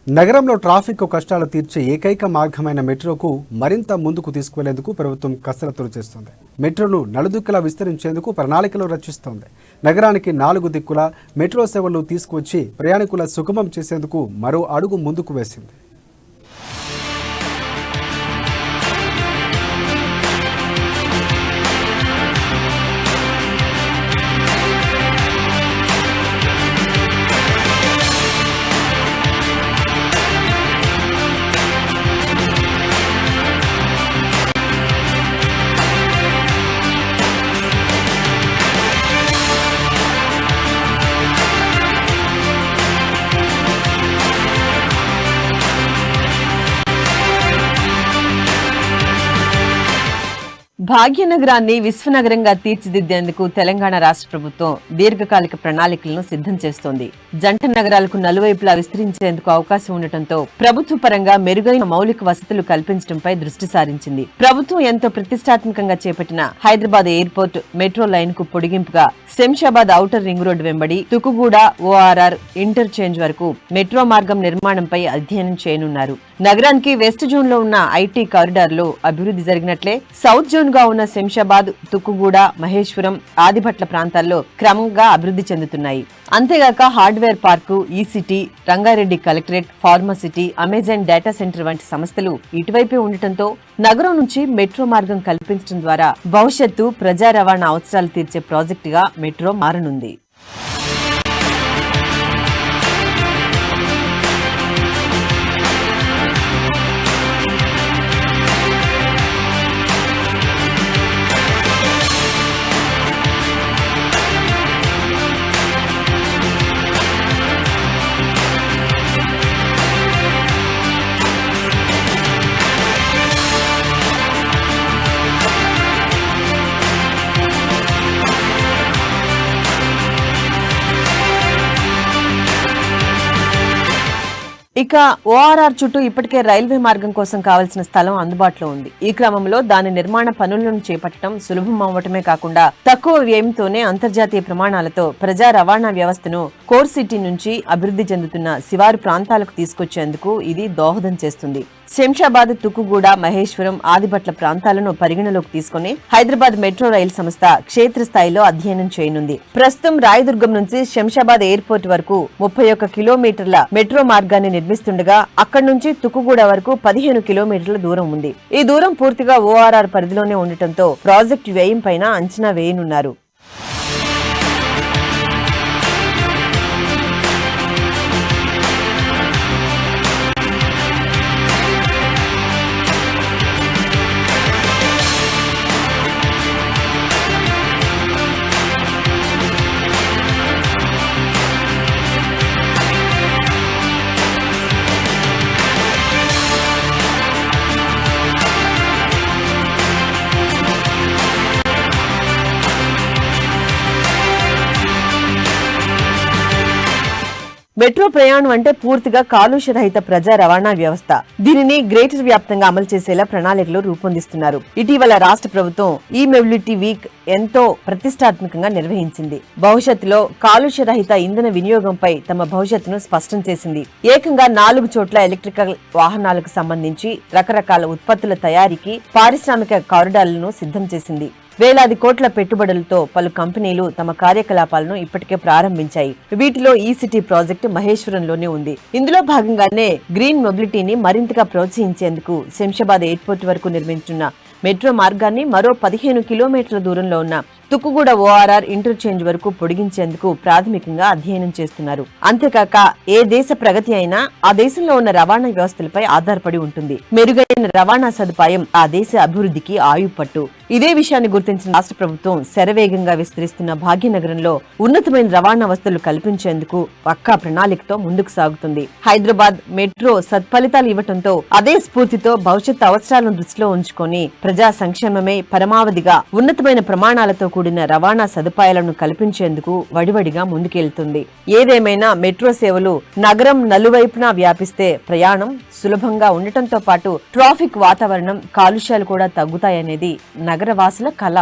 నగరంలో ట్రాఫిక్ కష్టాలు తీర్చే ఏకైక మార్గమైన మెట్రోకు మరింత ముందుకు తీసుకువెళ్లేందుకు ప్రభుత్వం కసరత్తులు చేస్తోంది. మెట్రోను నలుదిక్కులా విస్తరించేందుకు ప్రణాళికలు రచిస్తోంది. నగరానికి 4 దిక్కుల మెట్రో సేవలు తీసుకువచ్చి ప్రయాణికుల సుగమం చేసేందుకు మరో అడుగు ముందుకు వేసింది. భాగ్యనగరాన్ని విశ్వనగరంగా తీర్చిదిద్దేందుకు తెలంగాణ రాష్ట్ర ప్రభుత్వం దీర్ఘకాలిక ప్రణాళికలను సిద్ధం చేస్తోంది. జంట నగరాలకు నలువైపులా విస్తరించేందుకు అవకాశం ఉండటంతో ప్రభుత్వ పరంగా మెరుగైన మౌలిక వసతులు కల్పించడంపై దృష్టి సారించింది. ప్రభుత్వం ఎంతో ప్రతిష్టాత్మకంగా చేపట్టిన హైదరాబాద్ ఎయిర్పోర్ట్ మెట్రో లైన్ కు పొడిగింపుగా శంషాబాద్ ఔటర్ రింగ్ రోడ్డు వెంబడి తుకుగూడ ఓఆర్ఆర్ ఇంటర్చేంజ్ వరకు మెట్రో మార్గం నిర్మాణంపై అధ్యయనం చేయనున్నారు. నగరానికి వెస్ట్ జోన్ లో ఉన్న ఐటీ కారిడార్ లో అభివృద్ధి జరిగినట్లే సౌత్ జోన్ గా ఉన్న శంషాబాద్, తుక్కుగూడ, మహేశ్వరం, ఆదిభట్ల ప్రాంతాల్లో క్రమంగా అభివృద్ధి చెందుతున్నాయి. అంతేగాక hardware park, ECT, Rangareddy collectorate, ఫార్మసిటీ, Amazon data centre వంటి సంస్థలు ఇటువైపే ఉండటంతో నగరం నుంచి మెట్రో మార్గం కల్పించడం ద్వారా భవిష్యత్తు ప్రజా రవాణా అవసరాలు తీర్చే ప్రాజెక్టుగా మెట్రో మారనుంది. ఇక ఓఆర్ఆర్ చుట్టూ ఇప్పటికే రైల్వే మార్గం కోసం కావలసిన స్థలం అందుబాటులో ఉంది. ఈ క్రమంలో దాని నిర్మాణ పనులను చేపట్టడం సులభం అవ్వటమే కాకుండా తక్కువ వ్యయంతోనే అంతర్జాతీయ ప్రమాణాలతో ప్రజా రవాణా వ్యవస్థను కోర్ సిటీ నుంచి అభివృద్ధి చెందుతున్న శివారు ప్రాంతాలకు తీసుకొచ్చేందుకు ఇది దోహదం చేస్తుంది. శంషాబాద్, తుక్కుగూడ, మహేశ్వరం, ఆదిభట్ల ప్రాంతాలను పరిగణలోకి తీసుకుని హైదరాబాద్ మెట్రో రైలు సంస్థ క్షేత్రస్థాయిలో అధ్యయనం చేయనుంది. ప్రస్తుతం రాయదుర్గం నుంచి శంషాబాద్ ఎయిర్పోర్ట్ వరకు 31 కిలోమీటర్ల మెట్రో మార్గాన్ని నిర్మిస్తుండగా అక్కడి నుంచి తుక్కుగూడ వరకు 15 కిలోమీటర్ల దూరం ఉంది. ఈ దూరం పూర్తిగా ఓఆర్ఆర్ పరిధిలోనే ఉండటంతో ప్రాజెక్టు వ్యయం పైన అంచనా వేయనున్నారు. మెట్రో ప్రయాణం అంటే పూర్తిగా కాలుష్య రహిత ప్రజా రవాణా వ్యవస్థ. దీనిని గ్రేటర్ వ్యాప్తంగా అమలు చేసేలా ప్రణాళికలు రూపొందిస్తున్నారు. ఇటీవల రాష్ట్ర ప్రభుత్వం ఈ మొబిలిటీ వీక్ ఎంతో ప్రతిష్టాత్మకంగా నిర్వహించింది. భవిష్యత్తులో కాలుష్య రహిత ఇంధన వినియోగంపై తమ భవిష్యత్తును స్పష్టం చేసింది. ఏకంగా 4 చోట్ల ఎలక్ట్రికల్ వాహనాలకు సంబంధించి రకరకాల ఉత్పత్తుల తయారీకి పారిశ్రామిక కారిడార్లను సిద్ధం చేసింది. వేలాది కోట్ల పెట్టుబడులతో పలు కంపెనీలు తమ కార్యకలాపాలను ఇప్పటికే ప్రారంభించాయి. వీటిలో ఈసిటీ ప్రాజెక్టు మహేశ్వరంలోనే ఉంది. ఇందులో భాగంగానే గ్రీన్ మొబిలిటీని మరింతగా ప్రోత్సహించేందుకు శంషాబాద్ ఎయిర్పోర్ట్ వరకు నిర్మించున్న మెట్రో మార్గాన్ని మరో 15 కిలోమీటర్ల దూరంలో ఉన్న తుక్కుగూడ ఓఆర్ఆర్ ఇంటర్చేంజ్ వరకు పొడిగించేందుకు ప్రాథమికంగా అధ్యయనం చేస్తున్నారు. అంతేకాక ఏ దేశ ప్రగతి అయినా ఆ దేశంలో ఉన్న రవాణా వ్యవస్థలపై ఆధారపడి ఉంటుంది. మెరుగైన రవాణా సదుపాయం ఆ దేశ అభివృద్ధికి ఆయుపట్టు. ఇదే విషయాన్ని గుర్తించిన రాష్ట్ర ప్రభుత్వం శరవేగంగా విస్తరిస్తున్న భాగ్యనగరంలో ఉన్నతమైన రవాణా వసతులు కల్పించేందుకు పక్కా ప్రణాళికతో ముందుకు సాగుతుంది. హైదరాబాద్ మెట్రో సత్ఫలితాలు ఇవ్వడంతో అదే స్ఫూర్తితో భవిష్యత్ అవసరాలను దృష్టిలో ఉంచుకొని ప్రజా సంక్షేమమే పరమావధిగా ఉన్నతమైన ప్రమాణాలతో కూడిన రవాణా సదుపాయాలను కల్పించేందుకు వడివడిగా ముందుకెళ్తుంది. ఏదేమైనా మెట్రో సేవలు నగరం నలువైపునా వ్యాపిస్తే ప్రయాణం సులభంగా ఉండటంతో పాటు ట్రాఫిక్ వాతావరణం, కాలుష్యాలు కూడా తగ్గుతాయనేది నగరవాసుల కల.